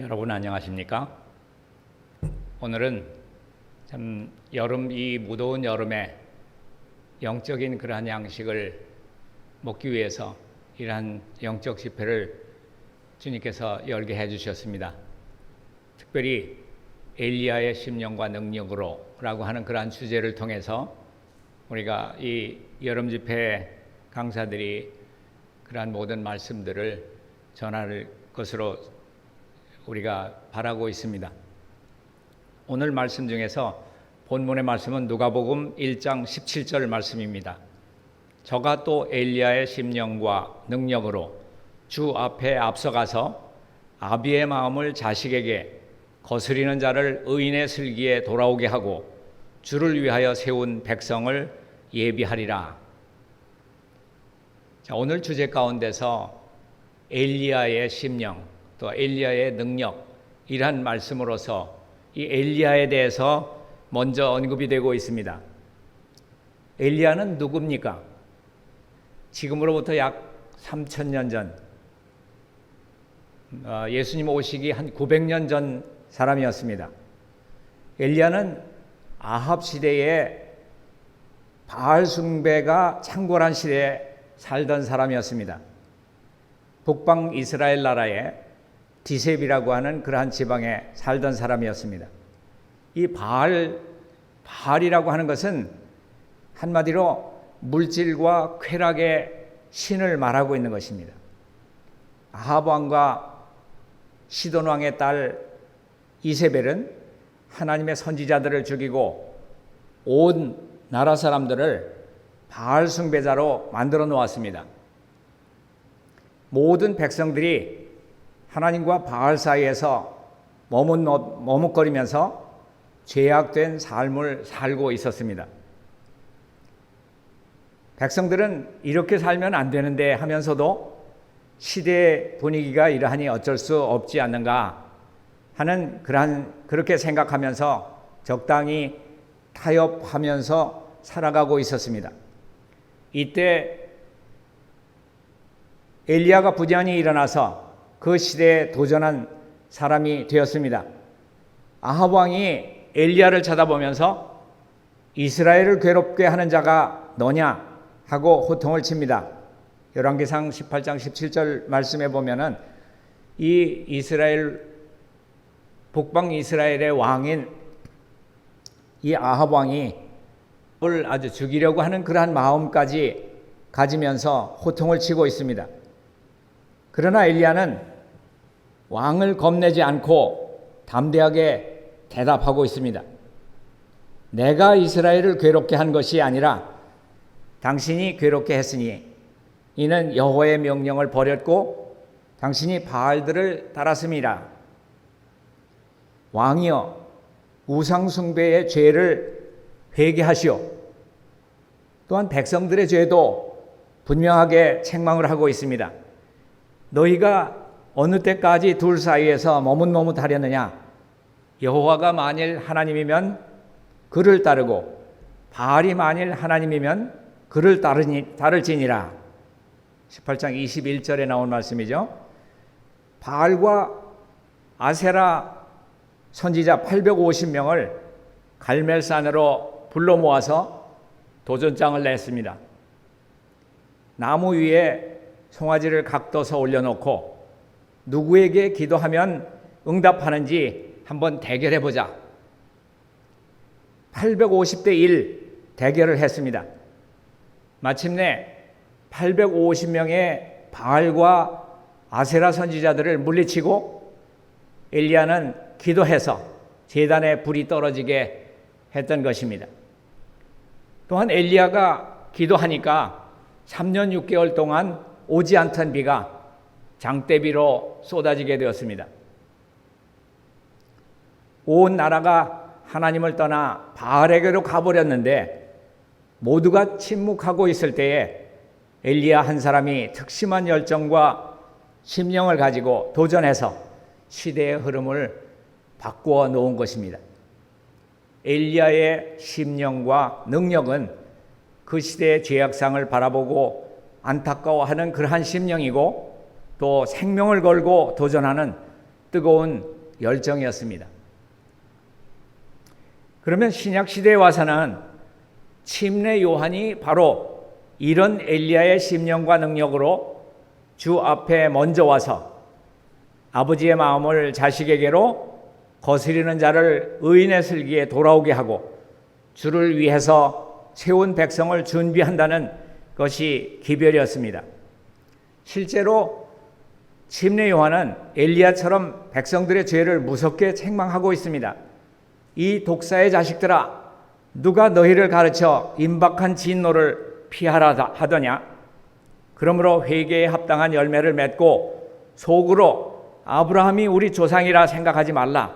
여러분 안녕하십니까? 오늘은 참 이 무더운 여름에 영적인 그러한 양식을 먹기 위해서 이러한 영적 집회를 주님께서 열게 해주셨습니다. 특별히 엘리야의 심령과 능력으로 라고 하는 그러한 주제를 통해서 우리가 이 여름 집회 강사들이 그러한 모든 말씀들을 전할 것으로 우리가 바라고 있습니다. 오늘 말씀 중에서 본문의 말씀은 누가복음 1장 17절 말씀입니다. 저가 또 엘리야의 심령과 능력으로 주 앞에 앞서가서 아비의 마음을 자식에게 거스리는 자를 의인의 슬기에 돌아오게 하고 주를 위하여 세운 백성을 예비하리라. 자, 오늘 주제 가운데서 엘리야의 심령 또 엘리야의 능력 이러한 말씀으로서 이 엘리야에 대해서 먼저 언급이 되고 있습니다. 엘리야는 누굽니까? 지금으로부터 약 3000년 전 예수님 오시기 한 900년 전 사람이었습니다. 엘리야는 아합 시대에 바알 숭배가 창궐한 시대에 살던 사람이었습니다. 북방 이스라엘 나라에 디셉이라고 하는 그러한 지방에 살던 사람이었습니다. 이 바알이라고 하는 것은 한마디로 물질과 쾌락의 신을 말하고 있는 것입니다. 아합 왕과 시돈 왕의 딸 이세벨은 하나님의 선지자들을 죽이고 온 나라 사람들을 바알 숭배자로 만들어 놓았습니다. 모든 백성들이 하나님과 바알 사이에서 머뭇거리면서 죄악된 삶을 살고 있었습니다. 백성들은 이렇게 살면 안 되는데 하면서도 시대의 분위기가 이러하니 어쩔 수 없지 않는가 하는 그렇게 생각하면서 적당히 타협하면서 살아가고 있었습니다. 이때 엘리야가 부지런히 일어나서 그 시대에 도전한 사람이 되었습니다. 아합 왕이 엘리야를 쳐다보면서 이스라엘을 괴롭게 하는 자가 너냐 하고 호통을 칩니다. 열왕기상 18장 17절 말씀에 보면은 이 북방 이스라엘의 왕인 이 아합 왕이 을 아주 죽이려고 하는 그러한 마음까지 가지면서 호통을 치고 있습니다. 그러나 엘리야는 왕을 겁내지 않고 담대하게 대답하고 있습니다. 내가 이스라엘을 괴롭게 한 것이 아니라 당신이 괴롭게 했으니 이는 여호와의 명령을 버렸고 당신이 바알들을 따랐음이라. 왕이여 우상 숭배의 죄를 회개하시오. 또한 백성들의 죄도 분명하게 책망을 하고 있습니다. 너희가 어느 때까지 둘 사이에서 머뭇머뭇하려느냐? 여호와가 만일 하나님이면 그를 따르고 바알이 만일 하나님이면 그를 따를지니라. 18장 21절에 나온 말씀이죠. 바알과 아세라 선지자 850명을 갈멜산으로 불러 모아서 도전장을 냈습니다. 나무 위에 송아지를 각도서 올려놓고 누구에게 기도하면 응답하는지 한번 대결해보자. 850대 1 대결을 했습니다. 마침내 850명의 바알과 아세라 선지자들을 물리치고 엘리야는 기도해서 제단에 불이 떨어지게 했던 것입니다. 또한 엘리야가 기도하니까 3년 6개월 동안 오지 않던 비가 장대비로 쏟아지게 되었습니다. 온 나라가 하나님을 떠나 바알에게로 가버렸는데 모두가 침묵하고 있을 때에 엘리야 한 사람이 특심한 열정과 심령을 가지고 도전해서 시대의 흐름을 바꾸어 놓은 것입니다. 엘리야의 심령과 능력은 그 시대의 죄악상을 바라보고 안타까워하는 그러한 심령이고 또 생명을 걸고 도전하는 뜨거운 열정이었습니다. 그러면 신약 시대에 와서는 침례 요한이 바로 이런 엘리야의 심령과 능력으로 주 앞에 먼저 와서 아버지의 마음을 자식에게로 거스리는 자를 의인의 슬기에 돌아오게 하고 주를 위해서 세운 백성을 준비한다는 것이 기별이었습니다. 실제로 침례 요한은 엘리야처럼 백성들의 죄를 무섭게 책망하고 있습니다. 이 독사의 자식들아, 누가 너희를 가르쳐 임박한 진노를 피하라 하더냐? 그러므로 회개에 합당한 열매를 맺고 속으로 아브라함이 우리 조상이라 생각하지 말라.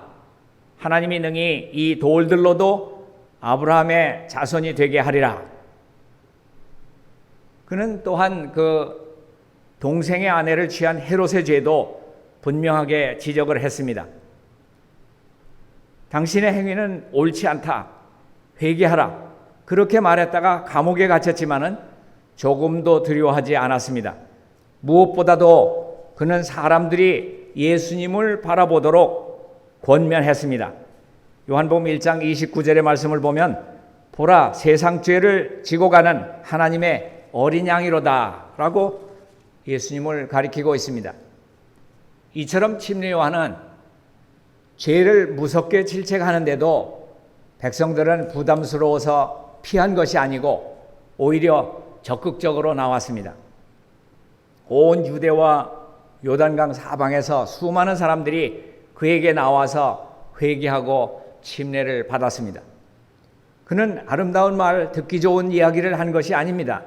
하나님이 능히 이 돌들로도 아브라함의 자손이 되게 하리라. 그는 또한 그 동생의 아내를 취한 헤롯의 죄도 분명하게 지적을 했습니다. 당신의 행위는 옳지 않다. 회개하라. 그렇게 말했다가 감옥에 갇혔지만은 조금도 두려워하지 않았습니다. 무엇보다도 그는 사람들이 예수님을 바라보도록 권면했습니다. 요한복음 1장 29절의 말씀을 보면 보라, 세상 죄를 지고 가는 하나님의 어린 양이로다 라고 예수님을 가리키고 있습니다. 이처럼 침례 요한은 죄를 무섭게 질책하는데도 백성들은 부담스러워서 피한 것이 아니고 오히려 적극적으로 나왔습니다. 온 유대와 요단강 사방에서 수많은 사람들이 그에게 나와서 회개하고 침례를 받았습니다. 그는 아름다운 말, 듣기 좋은 이야기를 한 것이 아닙니다.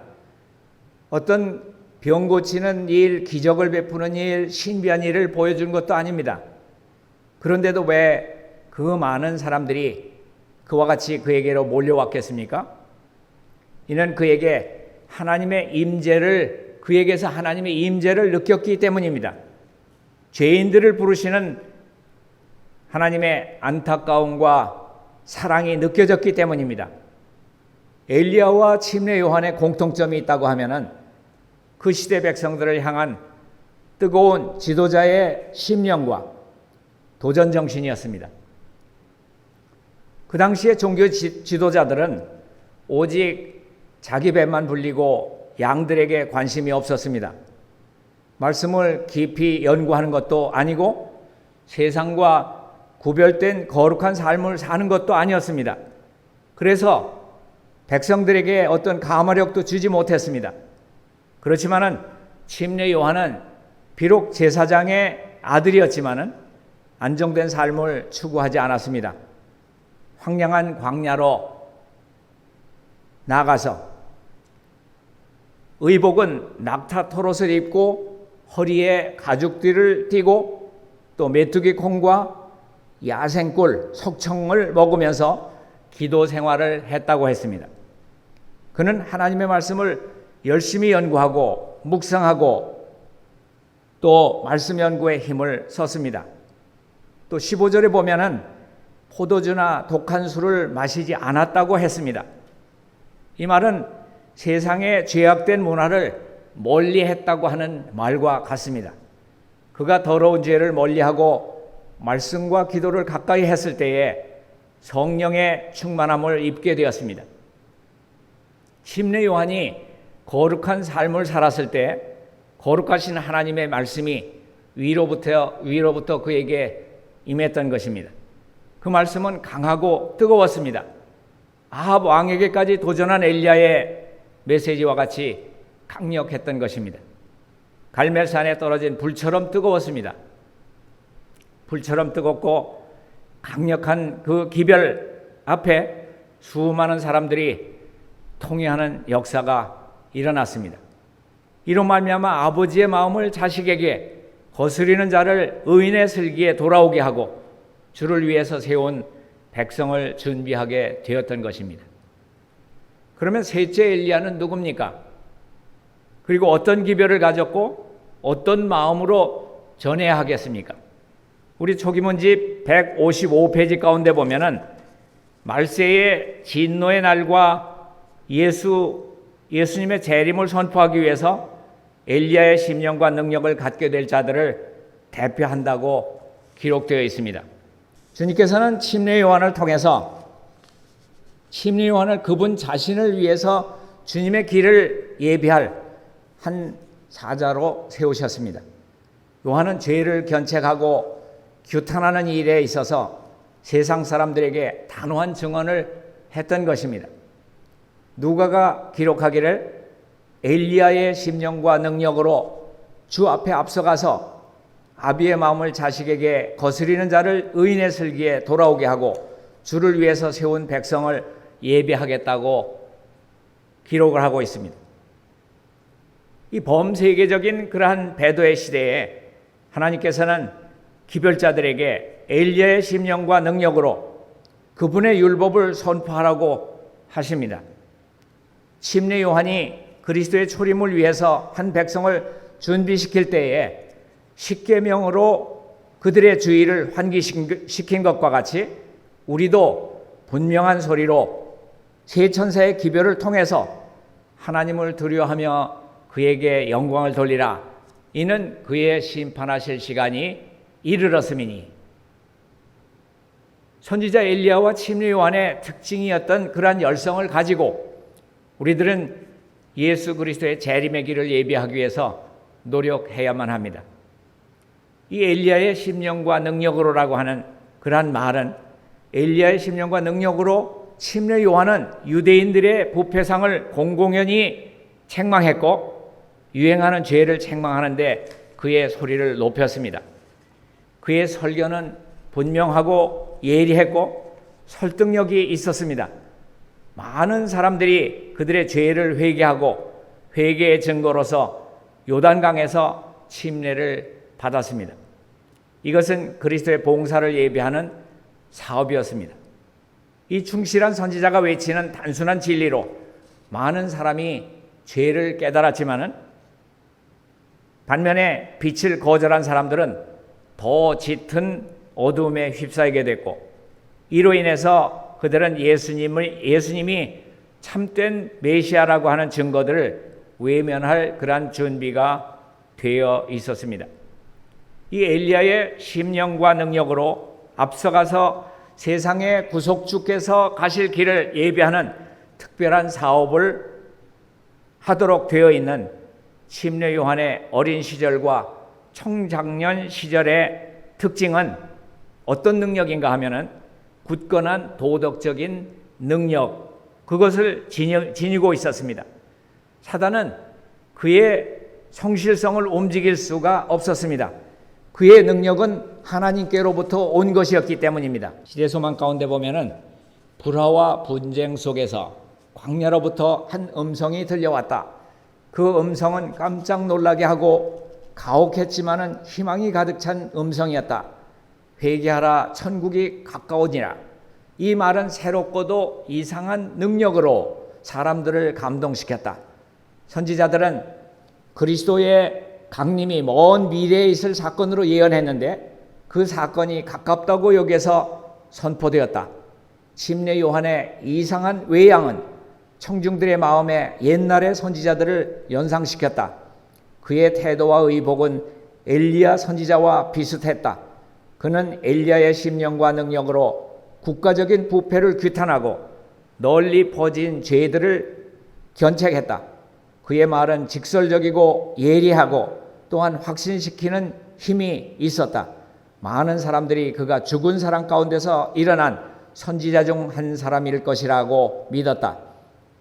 어떤 병 고치는 일, 기적을 베푸는 일, 신비한 일을 보여준 것도 아닙니다. 그런데도 왜 그 많은 사람들이 그와 같이 그에게로 몰려왔겠습니까? 이는 그에게서 하나님의 임재를 느꼈기 때문입니다. 죄인들을 부르시는 하나님의 안타까움과 사랑이 느껴졌기 때문입니다. 엘리야와 침례 요한의 공통점이 있다고 하면은 그 시대 백성들을 향한 뜨거운 지도자의 심령과 도전 정신이었습니다. 그 당시에 종교 지도자들은 오직 자기 배만 불리고 양들에게 관심이 없었습니다. 말씀을 깊이 연구하는 것도 아니고 세상과 구별된 거룩한 삶을 사는 것도 아니었습니다. 그래서 백성들에게 어떤 감화력도 주지 못했습니다. 그렇지만은 침례 요한은 비록 제사장의 아들이었지만은 안정된 삶을 추구하지 않았습니다. 황량한 광야로 나가서 의복은 낙타 토롯을 입고 허리에 가죽띠를 띠고 또 메뚜기 콩과 야생꿀, 석청을 먹으면서 기도 생활을 했다고 했습니다. 그는 하나님의 말씀을 열심히 연구하고 묵상하고 또 말씀 연구에 힘을 썼습니다. 또 15절에 보면은 포도주나 독한 술을 마시지 않았다고 했습니다. 이 말은 세상의 죄악된 문화를 멀리했다고 하는 말과 같습니다. 그가 더러운 죄를 멀리하고 말씀과 기도를 가까이 했을 때에 성령의 충만함을 입게 되었습니다. 침례 요한이 거룩한 삶을 살았을 때 거룩하신 하나님의 말씀이 위로부터 그에게 임했던 것입니다. 그 말씀은 강하고 뜨거웠습니다. 아합 왕에게까지 도전한 엘리야의 메시지와 같이 강력했던 것입니다. 갈멜산에 떨어진 불처럼 뜨거웠습니다. 불처럼 뜨겁고 강력한 그 기별 앞에 수많은 사람들이 통회하는 역사가 일어났습니다. 이로 말미암아 아버지의 마음을 자식에게 거스리는 자를 의인의 슬기에 돌아오게 하고 주를 위해서 세운 백성을 준비하게 되었던 것입니다. 그러면 셋째 엘리야는 누굽니까? 그리고 어떤 기별을 가졌고 어떤 마음으로 전해야 하겠습니까? 우리 초기문집 155페이지 가운데 보면은 말세의 진노의 날과 예수님의 재림을 선포하기 위해서 엘리야의 심령과 능력을 갖게 될 자들을 대표한다고 기록되어 있습니다. 주님께서는 침례 요한을 통해서 침례 요한을 그분 자신을 위해서 주님의 길을 예비할 한 사자로 세우셨습니다. 요한은 죄를 견책하고 규탄하는 일에 있어서 세상 사람들에게 단호한 증언을 했던 것입니다. 누가가 기록하기를 엘리야의 심령과 능력으로 주 앞에 앞서가서 아비의 마음을 자식에게 거스리는 자를 의인의 슬기에 돌아오게 하고 주를 위해서 세운 백성을 예비하겠다고 기록을 하고 있습니다. 이 범세계적인 그러한 배도의 시대에 하나님께서는 기별자들에게 엘리야의 심령과 능력으로 그분의 율법을 선포하라고 하십니다. 침례 요한이 그리스도의 초림을 위해서 한 백성을 준비시킬 때에 십계명으로 그들의 주의를 환기시킨 것과 같이 우리도 분명한 소리로 세 천사의 기별을 통해서 하나님을 두려워하며 그에게 영광을 돌리라. 이는 그의 심판하실 시간이 이르렀음이니. 선지자 엘리야와 침례 요한의 특징이었던 그러한 열성을 가지고 우리들은 예수 그리스도의 재림의 길을 예비하기 위해서 노력해야만 합니다. 이 엘리야의 심령과 능력으로라고 하는 그러한 말은 엘리야의 심령과 능력으로 침례 요한은 유대인들의 부패상을 공공연히 책망했고 유행하는 죄를 책망하는데 그의 소리를 높였습니다. 그의 설교는 분명하고 예리했고 설득력이 있었습니다. 많은 사람들이 그들의 죄를 회개하고 회개의 증거로서 요단강에서 침례를 받았습니다. 이것은 그리스도의 봉사를 예비하는 사업이었습니다. 이 충실한 선지자가 외치는 단순한 진리로 많은 사람이 죄를 깨달았지만은 반면에 빛을 거절한 사람들은 더 짙은 어두움에 휩싸이게 됐고 이로 인해서 그들은 예수님이 참된 메시아라고 하는 증거들을 외면할 그러한 준비가 되어 있었습니다. 이 엘리야의 심령과 능력으로 앞서가서 세상의 구속주께서 가실 길을 예비하는 특별한 사업을 하도록 되어 있는 침례 요한의 어린 시절과 청장년 시절의 특징은 어떤 능력인가 하면은 굳건한 도덕적인 능력, 그것을 지니고 있었습니다. 사단은 그의 성실성을 움직일 수가 없었습니다. 그의 능력은 하나님께로부터 온 것이었기 때문입니다. 시대소망 가운데 보면은 불화와 분쟁 속에서 광야로부터 한 음성이 들려왔다. 그 음성은 깜짝 놀라게 하고 가혹했지만은 희망이 가득 찬 음성이었다. 회개하라, 천국이 가까우니라. 이 말은 새롭고도 이상한 능력으로 사람들을 감동시켰다. 선지자들은 그리스도의 강림이 먼 미래에 있을 사건으로 예언했는데 그 사건이 가깝다고 여기서 선포되었다. 침례 요한의 이상한 외양은 청중들의 마음에 옛날의 선지자들을 연상시켰다. 그의 태도와 의복은 엘리야 선지자와 비슷했다. 그는 엘리야의 심령과 능력으로 국가적인 부패를 규탄하고 널리 퍼진 죄들을 견책했다. 그의 말은 직설적이고 예리하고 또한 확신시키는 힘이 있었다. 많은 사람들이 그가 죽은 사람 가운데서 일어난 선지자 중 한 사람일 것이라고 믿었다.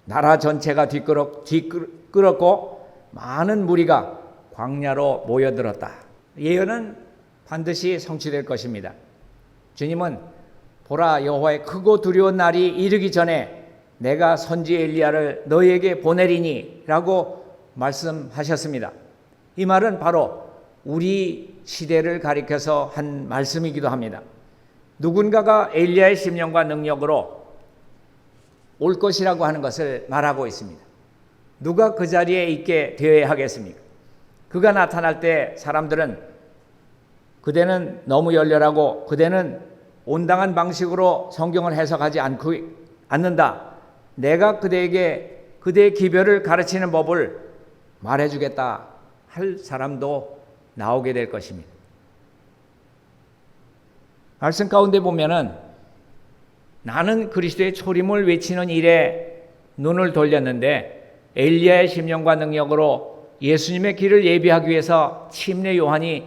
나라 전체가 뒤끌었고 많은 무리가 광야로 모여들었다. 예언은 반드시 성취될 것입니다. 주님은 보라, 여호와의 크고 두려운 날이 이르기 전에 내가 선지 엘리야를 너희에게 보내리니 라고 말씀하셨습니다. 이 말은 바로 우리 시대를 가리켜서 한 말씀이기도 합니다. 누군가가 엘리야의 심령과 능력으로 올 것이라고 하는 것을 말하고 있습니다. 누가 그 자리에 있게 되어야 하겠습니까? 그가 나타날 때 사람들은 그대는 너무 열렬하고 그대는 온당한 방식으로 성경을 해석하지 않는다. 내가 그대에게 그대의 기별을 가르치는 법을 말해주겠다 할 사람도 나오게 될 것입니다. 말씀 가운데 보면은 나는 그리스도의 초림을 외치는 일에 눈을 돌렸는데 엘리야의 심령과 능력으로 예수님의 길을 예비하기 위해서 침례 요한이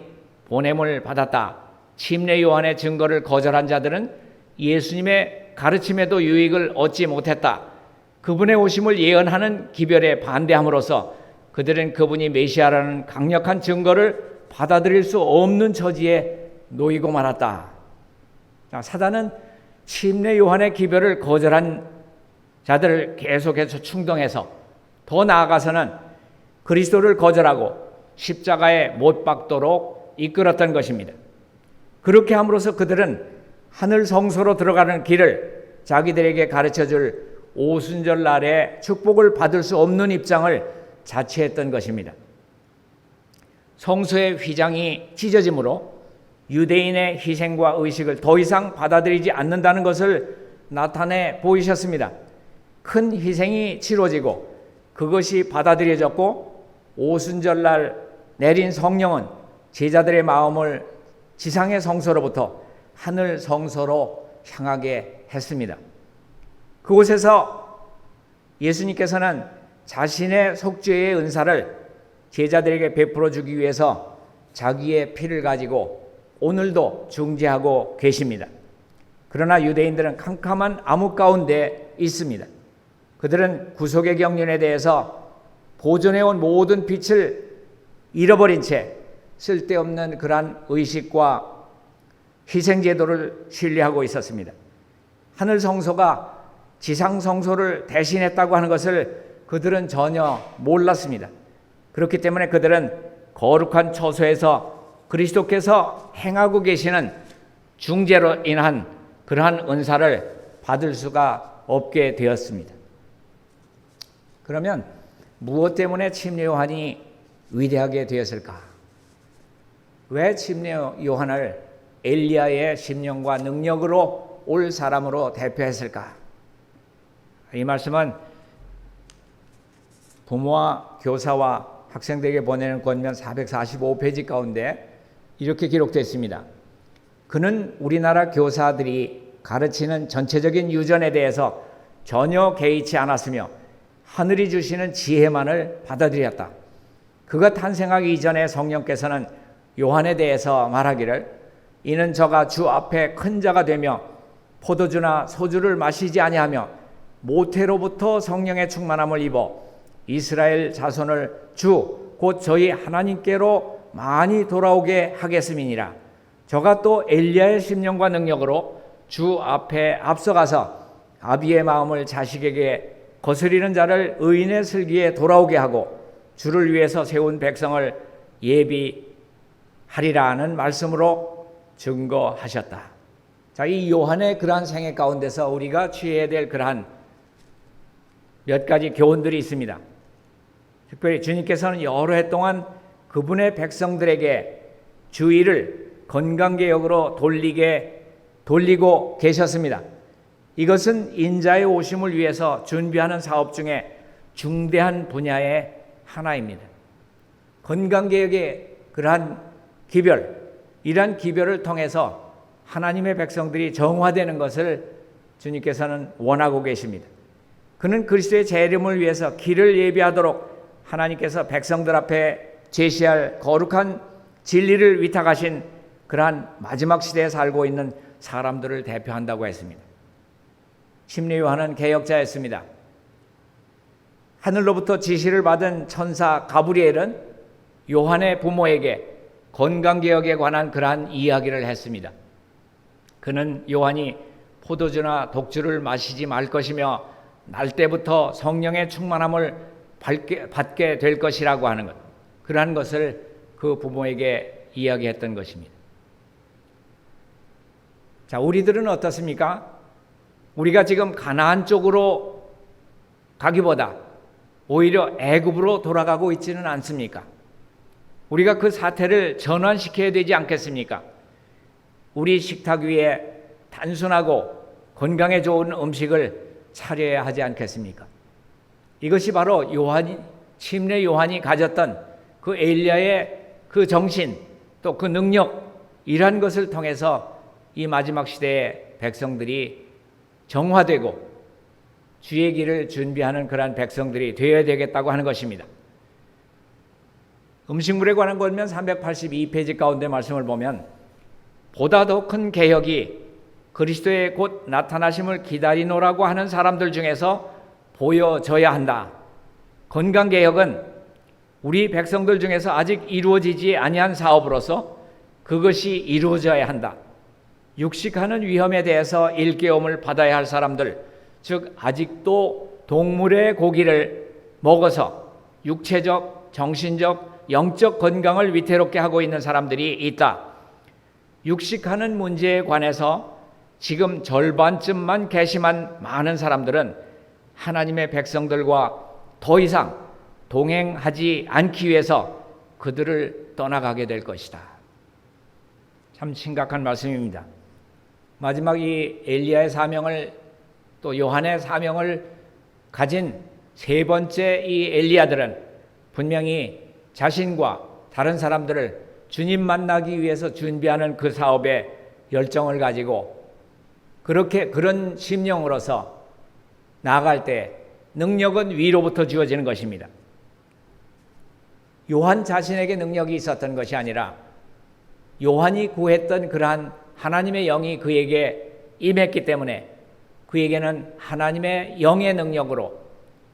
보냄을 받았다. 침례 요한의 증거를 거절한 자들은 예수님의 가르침에도 유익을 얻지 못했다. 그분의 오심을 예언하는 기별에 반대함으로써 그들은 그분이 메시아라는 강력한 증거를 받아들일 수 없는 처지에 놓이고 말았다. 사단은 침례 요한의 기별을 거절한 자들을 계속해서 충동해서 더 나아가서는 그리스도를 거절하고 십자가에 못 박도록 이끌었던 것입니다. 그렇게 함으로써 그들은 하늘 성소로 들어가는 길을 자기들에게 가르쳐줄 오순절 날에 축복을 받을 수 없는 입장을 자처했던 것입니다. 성소의 휘장이 찢어짐으로 유대인의 희생과 의식을 더 이상 받아들이지 않는다는 것을 나타내 보이셨습니다. 큰 희생이 치러지고 그것이 받아들여졌고 오순절날 내린 성령은 제자들의 마음을 지상의 성소로부터 하늘 성소로 향하게 했습니다. 그곳에서 예수님께서는 자신의 속죄의 은사를 제자들에게 베풀어 주기 위해서 자기의 피를 가지고 오늘도 중재하고 계십니다. 그러나 유대인들은 캄캄한 암흑 가운데 있습니다. 그들은 구속의 경륜에 대해서 보존해온 모든 빛을 잃어버린 채 쓸데없는 그러한 의식과 희생제도를 신뢰하고 있었습니다. 하늘 성소가 지상 성소를 대신했다고 하는 것을 그들은 전혀 몰랐습니다. 그렇기 때문에 그들은 거룩한 처소에서 그리스도께서 행하고 계시는 중재로 인한 그러한 은사를 받을 수가 없게 되었습니다. 그러면 무엇 때문에 침례 요한이 위대하게 되었을까? 왜 침례 요한을 엘리야의 심령과 능력으로 올 사람으로 대표했을까? 이 말씀은 부모와 교사와 학생들에게 보내는 권면 445페이지 가운데 이렇게 기록되어 있습니다. 그는 우리나라 교사들이 가르치는 전체적인 유전에 대해서 전혀 개의치 않았으며 하늘이 주시는 지혜만을 받아들였다. 그가 탄생하기 이전에 성령께서는 요한에 대해서 말하기를 이는 저가 주 앞에 큰 자가 되며 포도주나 소주를 마시지 아니하며 모태로부터 성령의 충만함을 입어 이스라엘 자손을 주 곧 저희 하나님께로 많이 돌아오게 하겠음이니라. 저가 또 엘리야의 심령과 능력으로 주 앞에 앞서가서 아비의 마음을 자식에게 거스리는 자를 의인의 슬기에 돌아오게 하고 주를 위해서 세운 백성을 예비하리라는 말씀으로 증거하셨다. 자, 이 요한의 그러한 생애 가운데서 우리가 취해야 될 그러한 몇 가지 교훈들이 있습니다. 특별히 주님께서는 여러 해 동안 그분의 백성들에게 주의를 건강개혁으로 돌리고 계셨습니다. 이것은 인자의 오심을 위해서 준비하는 사업 중에 중대한 분야의 하나입니다. 건강개혁의 그러한 기별, 이러한 기별을 통해서 하나님의 백성들이 정화되는 것을 주님께서는 원하고 계십니다. 그는 그리스도의 재림을 위해서 길을 예비하도록 하나님께서 백성들 앞에 제시할 거룩한 진리를 위탁하신 그러한 마지막 시대에 살고 있는 사람들을 대표한다고 했습니다. 침례 요한은 개혁자였습니다. 하늘로부터 지시를 받은 천사 가브리엘은 요한의 부모에게 건강개혁에 관한 그러한 이야기를 했습니다. 그는 요한이 포도주나 독주를 마시지 말 것이며 날 때부터 성령의 충만함을 받게 될 것이라고 하는 것, 그러한 것을 그 부모에게 이야기했던 것입니다. 자, 우리들은 어떻습니까? 우리가 지금 가나안 쪽으로 가기보다 오히려 애굽으로 돌아가고 있지는 않습니까? 우리가 그 사태를 전환시켜야 되지 않겠습니까? 우리 식탁 위에 단순하고 건강에 좋은 음식을 차려야 하지 않겠습니까? 이것이 바로 침례 요한이 가졌던 그 엘리야의 그 정신, 또 그 능력, 이러한 것을 통해서 이 마지막 시대의 백성들이 정화되고 주의 길을 준비하는 그러한 백성들이 되어야 되겠다고 하는 것입니다. 음식물에 관한 권면 382페이지 가운데 말씀을 보면 보다 더 큰 개혁이 그리스도의 곧 나타나심을 기다리노라고 하는 사람들 중에서 보여져야 한다. 건강개혁은 우리 백성들 중에서 아직 이루어지지 아니한 사업으로서 그것이 이루어져야 한다. 육식하는 위험에 대해서 일깨움을 받아야 할 사람들, 즉 아직도 동물의 고기를 먹어서 육체적, 정신적, 영적 건강을 위태롭게 하고 있는 사람들이 있다. 육식하는 문제에 관해서 지금 절반쯤만 개심한 많은 사람들은 하나님의 백성들과 더 이상 동행하지 않기 위해서 그들을 떠나가게 될 것이다. 참 심각한 말씀입니다. 마지막 이 엘리야의 사명을 또 요한의 사명을 가진 세 번째 이 엘리야들은 분명히 자신과 다른 사람들을 주님 만나기 위해서 준비하는 그 사업에 열정을 가지고 그런 심령으로서 나아갈 때 능력은 위로부터 주어지는 것입니다. 요한 자신에게 능력이 있었던 것이 아니라 요한이 구했던 그러한 하나님의 영이 그에게 임했기 때문에 그에게는 하나님의 영의 능력으로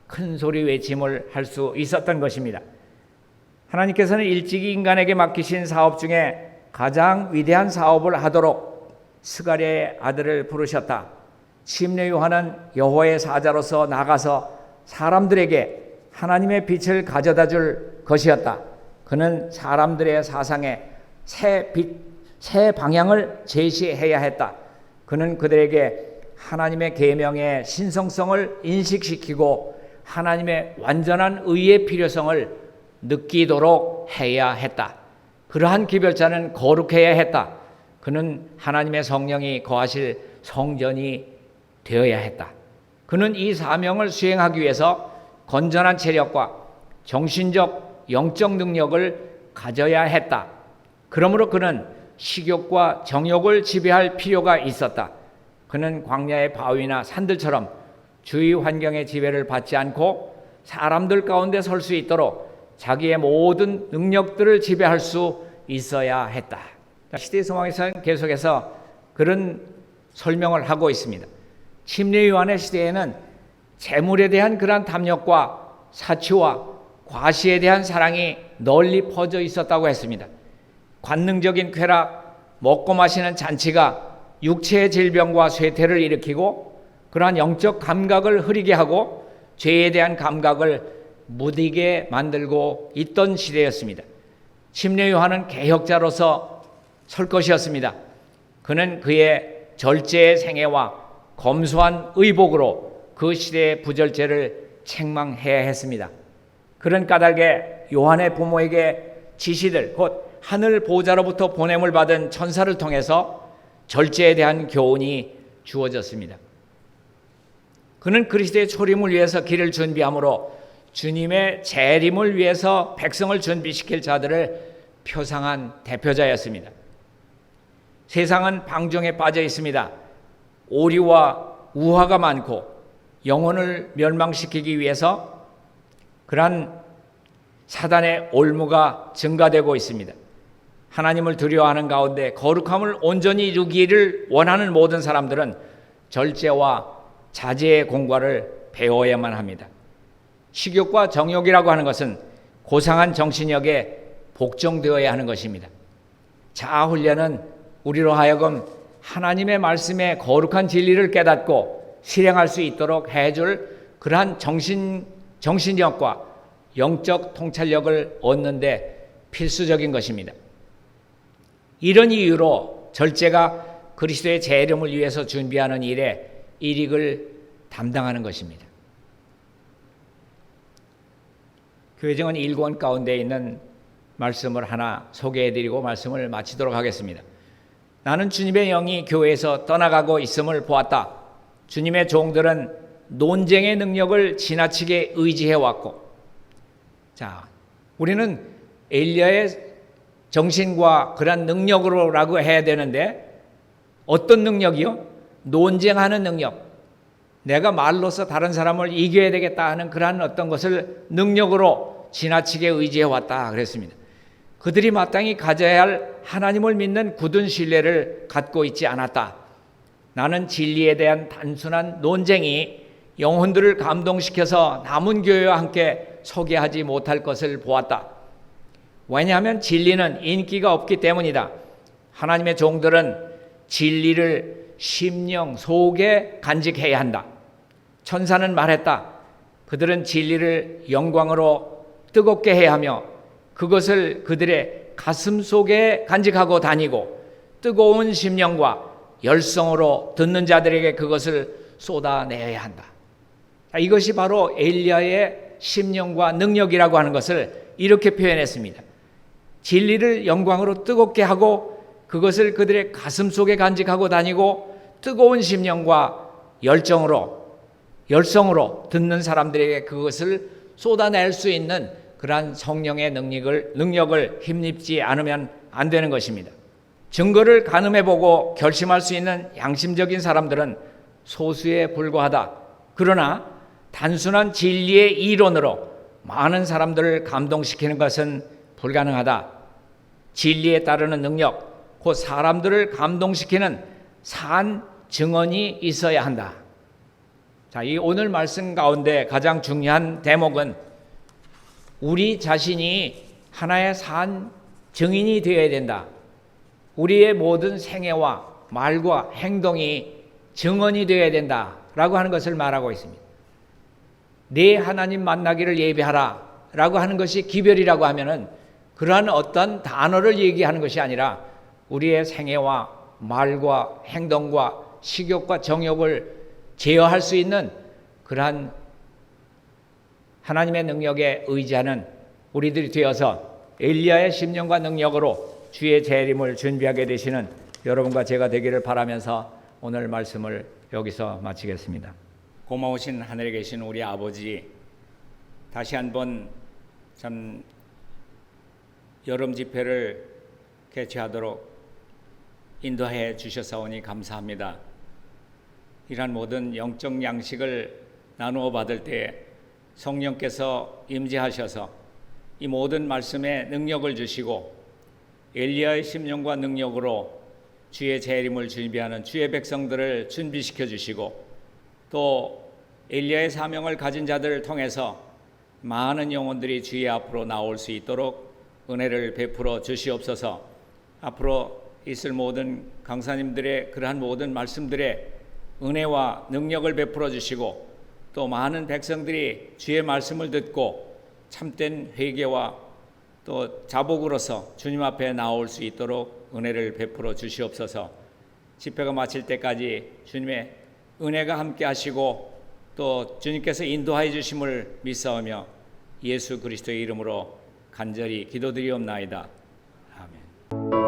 큰 소리 외침을 할 수 있었던 것입니다. 하나님께서는 일찍이 인간에게 맡기신 사업 중에 가장 위대한 사업을 하도록 스가랴의 아들을 부르셨다. 침례 요한은 여호와의 사자로서 나가서 사람들에게 하나님의 빛을 가져다 줄 것이었다. 그는 사람들의 사상에 새 방향을 제시해야 했다. 그는 그들에게 하나님의 계명의 신성성을 인식시키고 하나님의 완전한 의의 필요성을 느끼도록 해야 했다. 그러한 기별자는 거룩해야 했다. 그는 하나님의 성령이 거하실 성전이 되어야 했다. 그는 이 사명을 수행하기 위해서 건전한 체력과 정신적, 영적 능력을 가져야 했다. 그러므로 그는 식욕과 정욕을 지배할 필요가 있었다. 그는 광야의 바위나 산들처럼 주위 환경의 지배를 받지 않고 사람들 가운데 설 수 있도록 자기의 모든 능력들을 지배할 수 있어야 했다. 시대의 소망에서는 계속해서 그런 설명을 하고 있습니다. 침례 요한의 시대에는 재물에 대한 그러한 탐욕과 사치와 과시에 대한 사랑이 널리 퍼져 있었다고 했습니다. 관능적인 쾌락, 먹고 마시는 잔치가 육체의 질병과 쇠퇴를 일으키고 그러한 영적 감각을 흐리게 하고 죄에 대한 감각을 무디게 만들고 있던 시대였습니다. 침례 요한은 개혁자로서 설 것이었습니다. 그는 그의 절제의 생애와 검소한 의복으로 그 시대의 부절제를 책망해야 했습니다. 그런 까닭에 요한의 부모에게 지시들, 곧 하늘 보좌로부터 보냄을 받은 천사를 통해서 절제에 대한 교훈이 주어졌습니다. 그는 그리스도의 초림을 위해서 길을 준비함으로 주님의 재림을 위해서 백성을 준비시킬 자들을 표상한 대표자였습니다. 세상은 방종에 빠져 있습니다. 오류와 우화가 많고 영혼을 멸망시키기 위해서 그러한 사단의 올무가 증가되고 있습니다. 하나님을 두려워하는 가운데 거룩함을 온전히 이루기를 원하는 모든 사람들은 절제와 자제의 공과를 배워야만 합니다. 식욕과 정욕이라고 하는 것은 고상한 정신력에 복종되어야 하는 것입니다. 자아훈련은 우리로 하여금 하나님의 말씀에 거룩한 진리를 깨닫고 실행할 수 있도록 해줄 그러한 정신력과 영적 통찰력을 얻는 데 필수적인 것입니다. 이런 이유로 절제가 그리스도의 재림을 위해서 준비하는 일에 일익을 담당하는 것입니다. 교회정은 1권 가운데 있는 말씀을 하나 소개해드리고 말씀을 마치도록 하겠습니다. 나는 주님의 영이 교회에서 떠나가고 있음을 보았다. 주님의 종들은 논쟁의 능력을 지나치게 의지해왔고, 우리는 엘리야의 정신과 그런 능력으로라고 해야 되는데 어떤 능력이요? 논쟁하는 능력. 내가 말로서 다른 사람을 이겨야 되겠다 하는 그러한 어떤 것을 능력으로 지나치게 의지해 왔다 그랬습니다. 그들이 마땅히 가져야 할 하나님을 믿는 굳은 신뢰를 갖고 있지 않았다. 나는 진리에 대한 단순한 논쟁이 영혼들을 감동시켜서 남은 교회와 함께 소개하지 못할 것을 보았다. 왜냐하면 진리는 인기가 없기 때문이다. 하나님의 종들은 진리를 심령 속에 간직해야 한다. 천사는 말했다. 그들은 진리를 영광으로 뜨겁게 해야 하며 그것을 그들의 가슴 속에 간직하고 다니고 뜨거운 심령과 열성으로 듣는 자들에게 그것을 쏟아내야 한다. 이것이 바로 엘리야의 심령과 능력이라고 하는 것을 이렇게 표현했습니다. 진리를 영광으로 뜨겁게 하고 그것을 그들의 가슴 속에 간직하고 다니고 뜨거운 심령과 열성으로 듣는 사람들에게 그것을 쏟아낼 수 있는 그러한 성령의 능력을 힘입지 않으면 안 되는 것입니다. 증거를 가늠해보고 결심할 수 있는 양심적인 사람들은 소수에 불과하다. 그러나 단순한 진리의 이론으로 많은 사람들을 감동시키는 것은 불가능하다. 진리에 따르는 능력, 곧 사람들을 감동시키는 산 증언이 있어야 한다. 자, 이 오늘 말씀 가운데 가장 중요한 대목은 우리 자신이 하나의 산 증인이 되어야 된다. 우리의 모든 생애와 말과 행동이 증언이 되어야 된다라고 하는 것을 말하고 있습니다. 내 하나님 만나기를 예비하라 라고 하는 것이 기별이라고 하면은 그러한 어떤 단어를 얘기하는 것이 아니라 우리의 생애와 말과 행동과 식욕과 정욕을 제어할 수 있는 그러한 하나님의 능력에 의지하는 우리들이 되어서 엘리야의 심령과 능력으로 주의 재림을 준비하게 되시는 여러분과 제가 되기를 바라면서 오늘 말씀을 여기서 마치겠습니다. 고마우신 하늘에 계신 우리 아버지, 다시 한번 참 여름 집회를 개최하도록 인도해 주셨사오니 감사합니다. 이러한 모든 영적 양식을 나누어 받을 때 성령께서 임재하셔서 이 모든 말씀에 능력을 주시고 엘리야의 심령과 능력으로 주의 재림을 준비하는 주의 백성들을 준비시켜 주시고 또 엘리야의 사명을 가진 자들을 통해서 많은 영혼들이 주의 앞으로 나올 수 있도록 은혜를 베풀어 주시옵소서. 앞으로 있을 모든 강사님들의 그러한 모든 말씀들에 은혜와 능력을 베풀어 주시고 또 많은 백성들이 주의 말씀을 듣고 참된 회개와 또 자복으로서 주님 앞에 나올 수 있도록 은혜를 베풀어 주시옵소서. 집회가 마칠 때까지 주님의 은혜가 함께 하시고 또 주님께서 인도하여 주심을 믿사오며 예수 그리스도의 이름으로 간절히 기도드리옵나이다. 아멘.